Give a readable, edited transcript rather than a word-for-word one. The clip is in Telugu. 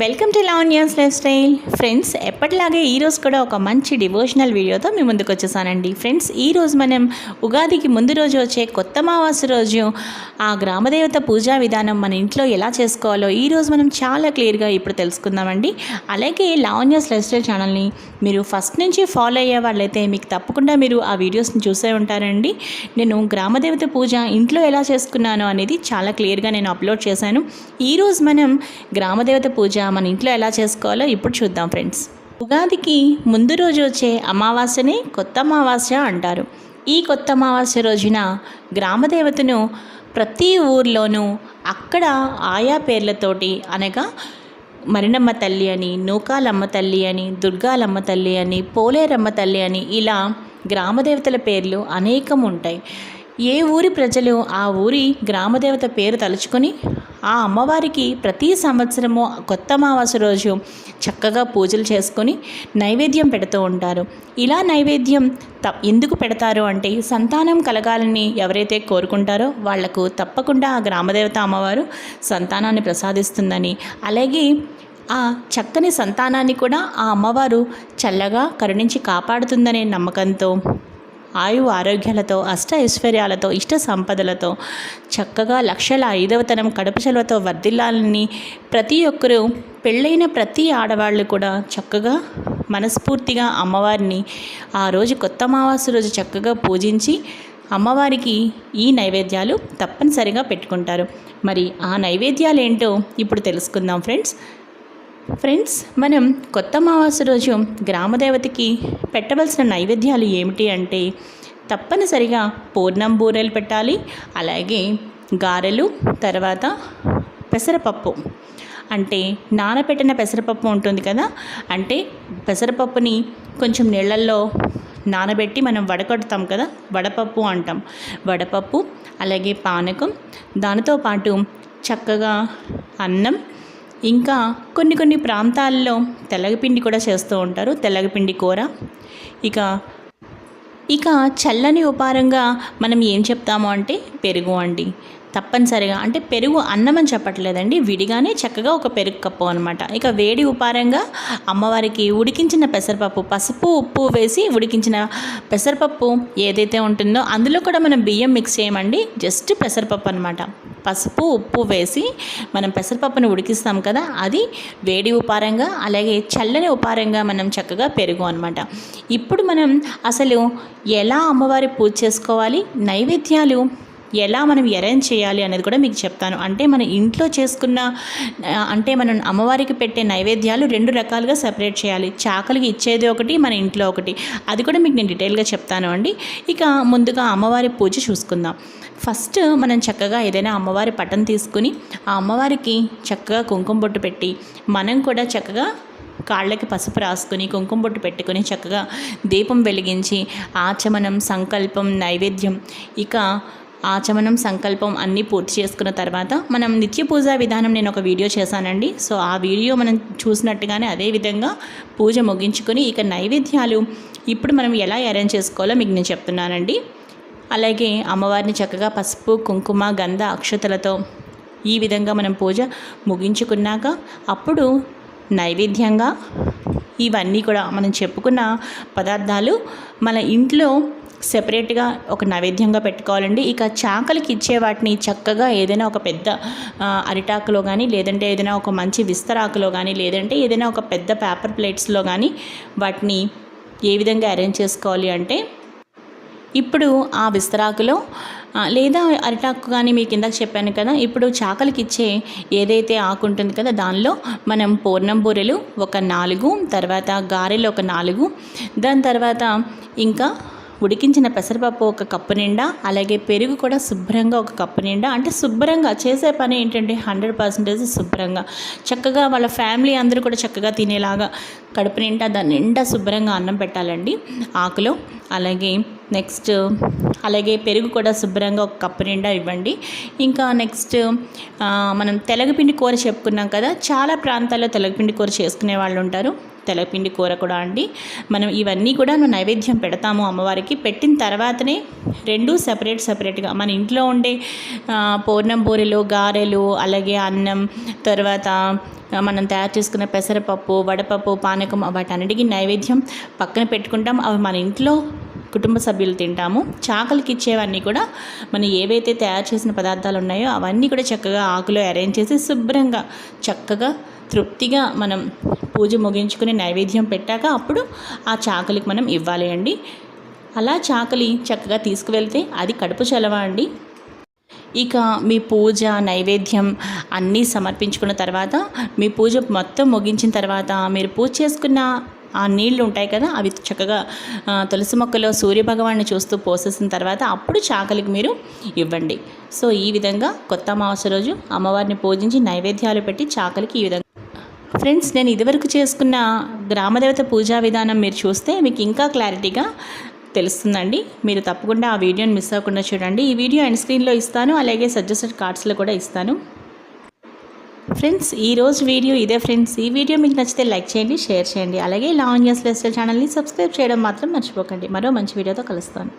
Welcome to Lavanya's life style. Friends, ఎప్పటిలాగే ఈరోజు కూడా ఒక మంచి డివోషనల్ వీడియోతో మీ ముందుకు వచ్చేసానండి. ఫ్రెండ్స్, ఈరోజు మనం ఉగాదికి ముందు రోజు వచ్చే కొత్త అమావాస్య రోజు ఆ గ్రామదేవత పూజా విధానం మన ఇంట్లో ఎలా చేసుకోవాలో ఈరోజు మనం చాలా క్లియర్గా ఇప్పుడు తెలుసుకుందామండి. అలాగే లావణ్యాస్ లైఫ్ స్టైల్ ఛానల్ని మీరు ఫస్ట్ నుంచి ఫాలో అయ్యే వాళ్ళైతే మీకు తప్పకుండా మీరు ఆ వీడియోస్ని చూసే ఉంటారండి. నేను గ్రామదేవత పూజ ఇంట్లో ఎలా చేసుకున్నాను అనేది చాలా క్లియర్గా నేను అప్లోడ్ చేశాను. ఈరోజు మనం గ్రామదేవత పూజ మన ఇంట్లో ఎలా చేసుకోవాలో ఇప్పుడు చూద్దాం. ఫ్రెండ్స్, ఉగాదికి ముందు రోజు వచ్చే అమావాస్యని కొత్త అమావాస్య అంటారు. ఈ కొత్త అమావాస్య రోజున గ్రామదేవతను ప్రతి ఊర్లోనూ అక్కడ ఆయా పేర్లతోటి, అనగా మరినమ్మ తల్లి అని, నూకాలమ్మ తల్లి అని, దుర్గాలమ్మ తల్లి అని, పోలేరమ్మ తల్లి అని, ఇలా గ్రామదేవతల పేర్లు అనేకం ఉంటాయి. ఏ ఊరి ప్రజలు ఆ ఊరి గ్రామదేవత పేరు తలుచుకొని ఆ అమ్మవారికి ప్రతి సంవత్సరము కొత్త అమావాస్య రోజు చక్కగా పూజలు చేసుకొని నైవేద్యం పెడుతూ ఉంటారు. ఇలా నైవేద్యం ఎందుకు పెడతారు అంటే, సంతానం కలగాలని ఎవరైతే కోరుకుంటారో వాళ్లకు తప్పకుండా ఆ గ్రామదేవత అమ్మవారు సంతానాన్ని ప్రసాదిస్తుందని, అలాగే ఆ చక్కని సంతానాన్ని కూడా ఆ అమ్మవారు చల్లగా కరుణించి కాపాడుతుందనే నమ్మకంతో ఆయు ఆరోగ్యాలతో, అష్ట ఐశ్వర్యాలతో, ఇష్ట సంపదలతో చక్కగా లక్షల 5వ తనం కడుపు చలవతో వర్ధిల్లాలని ప్రతి ఒక్కరూ, పెళ్ళైన ప్రతి ఆడవాళ్ళు కూడా చక్కగా మనస్ఫూర్తిగా అమ్మవారిని ఆ రోజు కొత్త అమావాస్య రోజు చక్కగా పూజించి అమ్మవారికి ఈ నైవేద్యాలు తప్పనిసరిగా పెట్టుకుంటారు. మరి ఆ నైవేద్యాలు ఏంటో ఇప్పుడు తెలుసుకుందాం. ఫ్రెండ్స్, మనం కొత్త అమావాస్య రోజు గ్రామదేవతకి పెట్టవలసిన నైవేద్యాలు ఏమిటి అంటే, తప్పనిసరిగా పూర్ణం బూరెలు పెట్టాలి, అలాగే గారెలు, తర్వాత పెసరపప్పు, అంటే నానబెట్టిన పెసరపప్పు ఉంటుంది కదా, అంటే పెసరపప్పుని కొంచెం నీళ్ళల్లో నానబెట్టి మనం వడకడతాం కదా, వడపప్పు అంటాం. వడపప్పు, అలాగే పానకం, దానితో పాటు చక్కగా అన్నం, ఇంకా కొన్ని ప్రాంతాల్లో తెల్లగపిండి కూడా చేస్తూ ఉంటారు, తెల్లగపిండి కూర. ఇక చల్లని ఉపారంగా మనం ఏం చెప్తాము అంటే పెరుగు అండి. తప్పనిసరిగా, అంటే పెరుగు అన్నం అని చెప్పట్లేదండి, విడిగానే చక్కగా ఒక పెరుగు కప్పు అనమాట. ఇక వేడి ఉపారంగా అమ్మవారికి ఉడికించిన పెసరపప్పు, పసుపు ఉప్పు వేసి ఉడికించిన పెసరపప్పు ఏదైతే ఉంటుందో అందులో కూడా మనం బియ్యం మిక్స్ చేయమండి, జస్ట్ పెసరపప్పు అనమాట. పసుపు ఉప్పు వేసి మనం పెసరపప్పును ఉడికిస్తాం కదా, అది వేడి ఉపారంగా, అలాగే చల్లని ఉపారంగా మనం చక్కగా పెరుగు అనమాట. ఇప్పుడు మనం అసలు ఎలా అమ్మవారి పూజ చేసుకోవాలి, నైవేద్యాలు ఎలా మనం అరేంజ్ చేయాలి అనేది కూడా మీకు చెప్తాను. అంటే మన ఇంట్లో చేసుకున్న, అంటే మనం అమ్మవారికి పెట్టే నైవేద్యాలు 2 రకాలుగా సెపరేట్ చేయాలి. చాకలికి ఇచ్చేది ఒకటి, మన ఇంట్లో ఒకటి. అది కూడా మీకు నేను డీటెయిల్గా చెప్తాను అండి. ఇక ముందుగా అమ్మవారి పూజ చూసుకుందాం. ఫస్ట్ మనం చక్కగా ఏదైనా అమ్మవారి పటం తీసుకుని ఆ అమ్మవారికి చక్కగా కుంకుమ బొట్టు పెట్టి, మనం కూడా చక్కగా కాళ్ళకి పసుపు రాసుకొని కుంకుమ బొట్టు పెట్టుకొని చక్కగా దీపం వెలిగించి ఆచమనం, సంకల్పం, నైవేద్యం, ఇక ఆచమనం, సంకల్పం అన్నీ పూర్తి చేసుకున్న తర్వాత మనం నిత్య పూజా విధానం నేను ఒక వీడియో చేశానండి. సో ఆ వీడియో మనం చూసినట్టుగానే అదే విధంగా పూజ ముగించుకొని ఇక నైవేద్యాలు ఇప్పుడు మనం ఎలా అరేంజ్ చేసుకోవాలో మీకు నేను చెప్తున్నానండి. అలాగే అమ్మవారిని చక్కగా పసుపు, కుంకుమ, గంధ, అక్షతలతో ఈ విధంగా మనం పూజ ముగించుకున్నాక అప్పుడు నైవేద్యంగా ఇవన్నీ కూడా మనం చెప్పుకున్న పదార్థాలు మన ఇంట్లో సెపరేట్గా ఒక నైవేద్యంగా పెట్టుకోవాలండి. ఇక చాకలికి ఇచ్చే వాటిని చక్కగా ఏదైనా ఒక పెద్ద అరిటాకులో కానీ, లేదంటే ఏదైనా ఒక మంచి విస్తరాకులో కానీ, లేదంటే ఏదైనా ఒక పెద్ద పేపర్ ప్లేట్స్లో కానీ వాటిని ఏ విధంగా అరేంజ్ చేసుకోవాలి అంటే, ఇప్పుడు ఆ విస్తరాకులో లేదా అరిటాకు కానీ మీకు ఇందాక చెప్పాను కదా, ఇప్పుడు చాకలికి ఇచ్చే ఏదైతే ఆకు ఉంటుంది కదా దానిలో మనం పూర్ణం బూరెలు ఒక 4, తర్వాత గారెలు ఒక 4, దాని తర్వాత ఇంకా ఉడికించిన పెసరపప్పు ఒక కప్పు నిండా, అలాగే పెరుగు కూడా శుభ్రంగా ఒక కప్పు నిండా. అంటే శుభ్రంగా చేసే పని ఏంటంటే 100% శుభ్రంగా చక్కగా వాళ్ళ ఫ్యామిలీ అందరూ కూడా చక్కగా తినేలాగా కడుపు నిండా దాని నిండా శుభ్రంగా అన్నం పెట్టాలండి ఆకులో. అలాగే పెరుగు కూడా శుభ్రంగా ఒక కప్పు నిండా ఇవ్వండి. ఇంకా నెక్స్ట్ మనం తెలగపిండి కూర చెప్పుకున్నాం కదా, చాలా ప్రాంతాల్లో తెలగపిండి కూర చేసుకునే వాళ్ళు ఉంటారు. తెలగపిండి కూర కూడా అండి. మనం ఇవన్నీ కూడా నైవేద్యం పెడతాము అమ్మవారికి. పెట్టిన తర్వాతనే 2 సెపరేట్గా మన ఇంట్లో ఉండే పూర్ణం బూరెలు, గారెలు, అలాగే అన్నం, తర్వాత మనం తయారు చేసుకున్న పెసరపప్పు, వడపప్పు, పానకం వాటన్నిటికీ నైవేద్యం పక్కన పెట్టుకుంటాం. అవి మన ఇంట్లో కుటుంబ సభ్యులు తింటాము. చాకలికి ఇచ్చేవన్నీ కూడా మనం ఏవైతే తయారు చేసిన పదార్థాలు ఉన్నాయో అవన్నీ కూడా చక్కగా ఆకులో అరేంజ్ చేసి శుభ్రంగా చక్కగా తృప్తిగా మనం పూజ ముగించుకుని నైవేద్యం పెట్టాక అప్పుడు ఆ చాకలికి మనం ఇవ్వాలి అండి. అలా చాకలి చక్కగా తీసుకువెళ్తే అది కడుపు చలవ అండి. ఇక మీ పూజ నైవేద్యం అన్నీ సమర్పించుకున్న తర్వాత మీ పూజ మొత్తం ముగించిన తర్వాత మీరు పూజ చేసుకున్న ఆ నీళ్లు ఉంటాయి కదా, అవి చక్కగా తులసి మొక్కలో సూర్యభగవాన్ని చూస్తూ పోసేసిన తర్వాత అప్పుడు చాకలికి మీరు ఇవ్వండి. సో ఈ విధంగా కొత్త అమావాస్య రోజు అమ్మవారిని పూజించి నైవేద్యాలు పెట్టి చాకలికి ఈ విధంగా. ఫ్రెండ్స్, నేను ఇదివరకు చేసుకున్న గ్రామదేవత పూజా విధానం మీరు చూస్తే మీకు ఇంకా క్లారిటీగా తెలుస్తుందండి. మీరు తప్పకుండా ఆ వీడియోని మిస్ అవ్వకుండా చూడండి. ఈ వీడియో ఎండ్ స్క్రీన్లో ఇస్తాను, అలాగే సజెస్టెడ్ కార్డ్స్లో కూడా ఇస్తాను. ఫ్రెండ్స్, ఈరోజు వీడియో ఇదే ఫ్రెండ్స్. ఈ వీడియో మీకు నచ్చితే లైక్ చేయండి, షేర్ చేయండి, అలాగే లావణ్యాస్ లైఫ్ స్టైల్ ఛానల్ని సబ్స్క్రైబ్ చేయడం మాత్రం మర్చిపోకండి. మరో మంచి వీడియోతో కలుస్తాను.